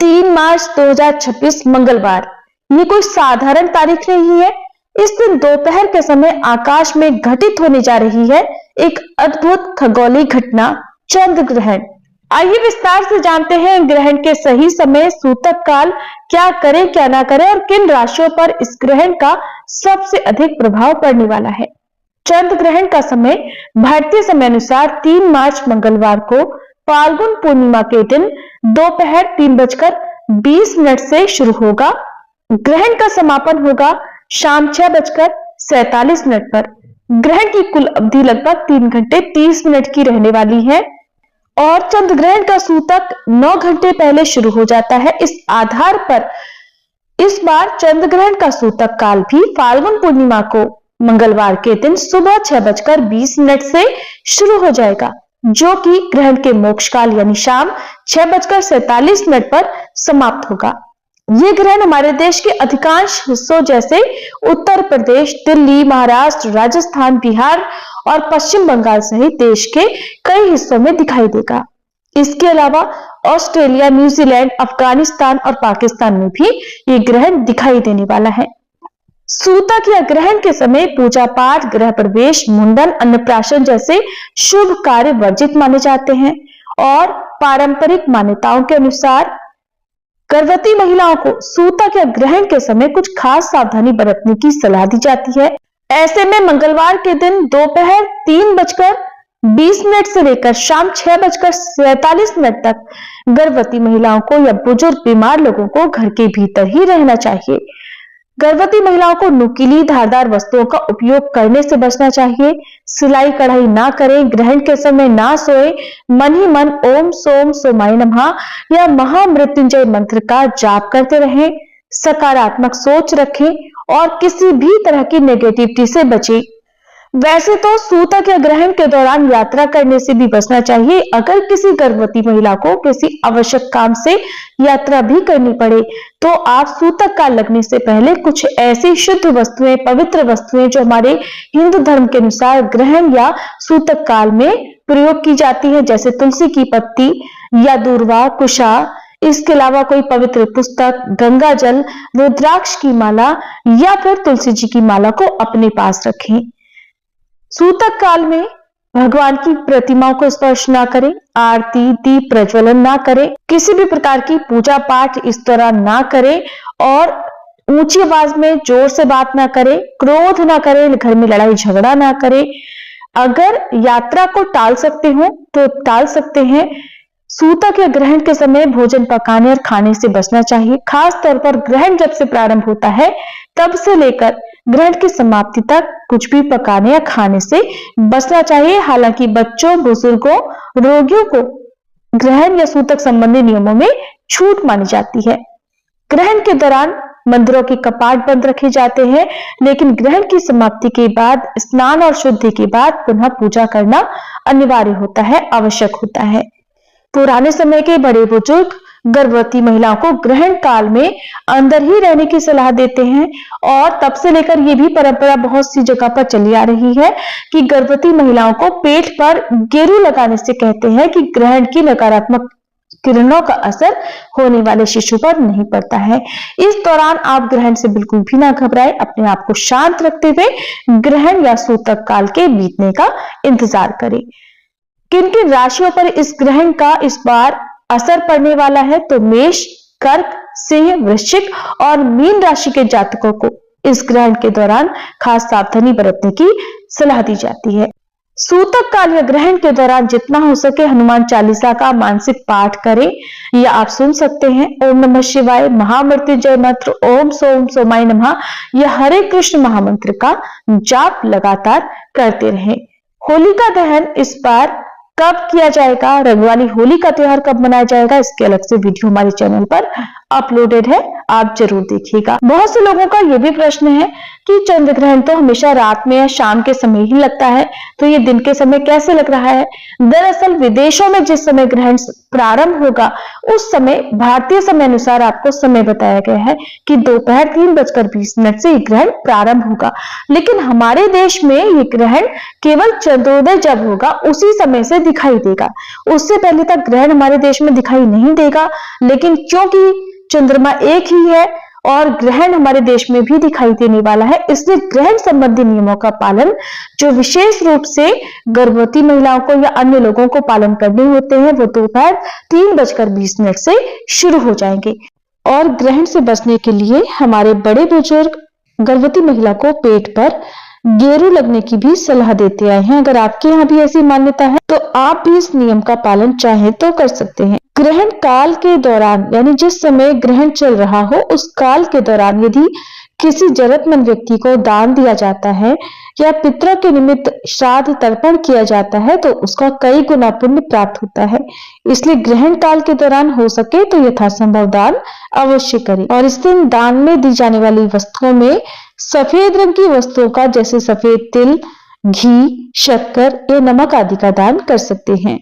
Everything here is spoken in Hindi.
3 मार्च 2026 मंगलवार। ये कोई साधारण तारीख नहीं है। इस दिन दोपहर के समय आकाश में घटित होने जा रही है एक अद्भुत खगोलीय घटना, चंद्र ग्रहण। आइए विस्तार से जानते हैं ग्रहण के सही समय, सूतक काल, क्या करें क्या ना करें और किन राशियों पर इस ग्रहण का सबसे अधिक प्रभाव पड़ने वाला है। चंद्र ग्रहण का समय भारतीय समय अनुसार 3 मार्च मंगलवार को फाल्गुन पूर्णिमा के दिन दोपहर 3:20 से शुरू होगा। ग्रहण का समापन होगा शाम 6:47 पर। ग्रहण की कुल अवधि लगभग 3 घंटे 30 मिनट की रहने वाली है और चंद्र ग्रहण का सूतक 9 घंटे पहले शुरू हो जाता है। इस आधार पर इस बार चंद्र ग्रहण का सूतक काल भी फाल्गुन पूर्णिमा को मंगलवार के दिन सुबह 6:20 से शुरू हो जाएगा, जो कि ग्रहण के मोक्ष काल यानी शाम 6:47 पर समाप्त होगा। ये ग्रहण हमारे देश के अधिकांश हिस्सों जैसे उत्तर प्रदेश, दिल्ली, महाराष्ट्र, राजस्थान, बिहार और पश्चिम बंगाल सहित देश के कई हिस्सों में दिखाई देगा। इसके अलावा ऑस्ट्रेलिया, न्यूजीलैंड, अफगानिस्तान और पाकिस्तान में भी ये ग्रहण दिखाई देने वाला है। सूतक या ग्रहण के समय पूजा पाठ, गृह प्रवेश, मुंडन, अन्नप्राशन जैसे शुभ कार्य वर्जित माने जाते हैं और पारंपरिक मान्यताओं के अनुसार गर्भवती महिलाओं को सूतक या ग्रहण के समय कुछ खास सावधानी बरतने की सलाह दी जाती है। ऐसे में मंगलवार के दिन दोपहर 3:20 से लेकर शाम 6:47 तक गर्भवती महिलाओं को या बुजुर्ग बीमार लोगों को घर के भीतर ही रहना चाहिए। गर्भवती महिलाओं को नुकीली धारदार वस्तुओं का उपयोग करने से बचना चाहिए। सिलाई कढ़ाई ना करें, ग्रहण के समय ना सोए, मन ही मन ओम सोम सोमाय नमः या महामृत्युंजय मंत्र का जाप करते रहें, सकारात्मक सोच रखें और किसी भी तरह की नेगेटिविटी से बचें। वैसे तो सूतक या ग्रहण के दौरान यात्रा करने से भी बचना चाहिए। अगर किसी गर्भवती महिला को किसी आवश्यक काम से यात्रा भी करनी पड़े तो आप सूतक काल लगने से पहले कुछ ऐसी शुद्ध वस्तुएं, पवित्र वस्तुएं जो हमारे हिंदू धर्म के अनुसार ग्रहण या सूतक काल में प्रयोग की जाती है, जैसे तुलसी की पत्ती या दूर्वा, कुशा, इसके अलावा कोई पवित्र पुस्तक, गंगा जल, रुद्राक्ष की माला या फिर तुलसी जी की माला को अपने पास रखें। सूतक काल में भगवान की प्रतिमाओं को स्पर्श ना करें, आरती दीप प्रज्वलन ना करें, किसी भी प्रकार की पूजा पाठ इस दौरान ना करें और ऊंची आवाज में जोर से बात ना करें, क्रोध ना करें, घर में लड़ाई झगड़ा ना करें। अगर यात्रा को टाल सकते हो तो टाल सकते हैं। सूतक या ग्रहण के समय भोजन पकाने और खाने से बचना चाहिए। खास तौर पर ग्रहण जब से प्रारंभ होता है तब से लेकर ग्रहण की समाप्ति तक कुछ भी पकाने या खाने से बचना चाहिए। हालांकि बच्चों, बुजुर्गों, रोगियों को ग्रहण या सूतक संबंधी नियमों में छूट मानी जाती है। ग्रहण के दौरान मंदिरों के कपाट बंद रखे जाते हैं, लेकिन ग्रहण की समाप्ति के बाद स्नान और शुद्धि के बाद पुनः पूजा करना अनिवार्य होता है, आवश्यक होता है। पुराने समय के बड़े बुजुर्ग गर्भवती महिलाओं को ग्रहण काल में अंदर ही रहने की सलाह देते हैं और तब से लेकर ये भी परंपरा बहुत सी जगह पर चली आ रही है कि गर्भवती महिलाओं को पेट पर गेरू लगाने से कहते हैं कि ग्रहण की नकारात्मक किरणों का असर होने वाले शिशु पर नहीं पड़ता है। इस दौरान आप ग्रहण से बिल्कुल भी ना घबराएं, अपने आप को शांत रखते हुए ग्रहण या सूतक काल के बीतने का इंतजार करें। किन किन राशियों पर इस ग्रहण का इस बार असर पड़ने वाला है, तो मेष, कर्क, सिंह, वृश्चिक और मीन राशि के जातकों को इस ग्रहण के दौरान खास सावधानी बरतने की सलाह दी जाती है। सूतक काल या ग्रहण के दौरान जितना हो सके हनुमान चालीसा का मानसिक पाठ करें या आप सुन सकते हैं ओम नमः शिवाय, महामृत्युंजय मंत्र, ओम सोम सोमाय नमः या हरे कृष्ण महामंत्र का जाप लगातार करते रहें। होलिका दहन इस बार कब किया जाएगा, रंग वाली होली का त्योहार कब मनाया जाएगा, इसके अलग से वीडियो हमारे चैनल पर अपलोडेड है, आप जरूर देखिएगा। बहुत से लोगों का ये भी प्रश्न है कि चंद्र ग्रहण तो हमेशा रात में या शाम के समय ही लगता है, तो ये दिन के समय कैसे लग रहा है। दरअसल विदेशों में जिस समय ग्रहण प्रारंभ होगा उस समय भारतीय समय अनुसार आपको समय बताया गया है कि दोपहर 3:20 से ये ग्रहण प्रारंभ होगा। लेकिन हमारे देश में ये ग्रहण केवल चंद्रोदय जब होगा उसी समय से दिखाई देगा, उससे पहले तक ग्रहण हमारे देश में दिखाई नहीं देगा। लेकिन क्योंकि चंद्रमा एक ही है और ग्रहण हमारे देश में भी दिखाई देने वाला है, इसलिए ग्रहण संबंधी नियमों का पालन जो विशेष रूप से गर्भवती महिलाओं को या अन्य लोगों को पालन करने होते हैं वो दोपहर 3:20 से शुरू हो जाएंगे। और ग्रहण से बचने के लिए हमारे बड़े बुजुर्ग गर्भवती महिला को पेट पर गेरू लगने की भी सलाह देते आए हैं। अगर आपके यहाँ भी ऐसी मान्यता है तो आप भी इस नियम का पालन चाहें तो कर सकते हैं। ग्रहण काल के दौरान यानी जिस समय ग्रहण चल रहा हो उस काल के दौरान यदि किसी जरूरतमंद व्यक्ति को दान दिया जाता है या पितरों के निमित्त श्राद्ध तर्पण किया जाता है तो उसका कई गुना पुण्य प्राप्त होता है। इसलिए ग्रहण काल के दौरान हो सके तो यथासंभव दान अवश्य करें। और इस दिन दान में दी जाने वाली वस्तुओं में सफेद रंग की वस्तुओं का जैसे सफेद तिल, घी, शक्कर या नमक आदि का दान कर सकते हैं।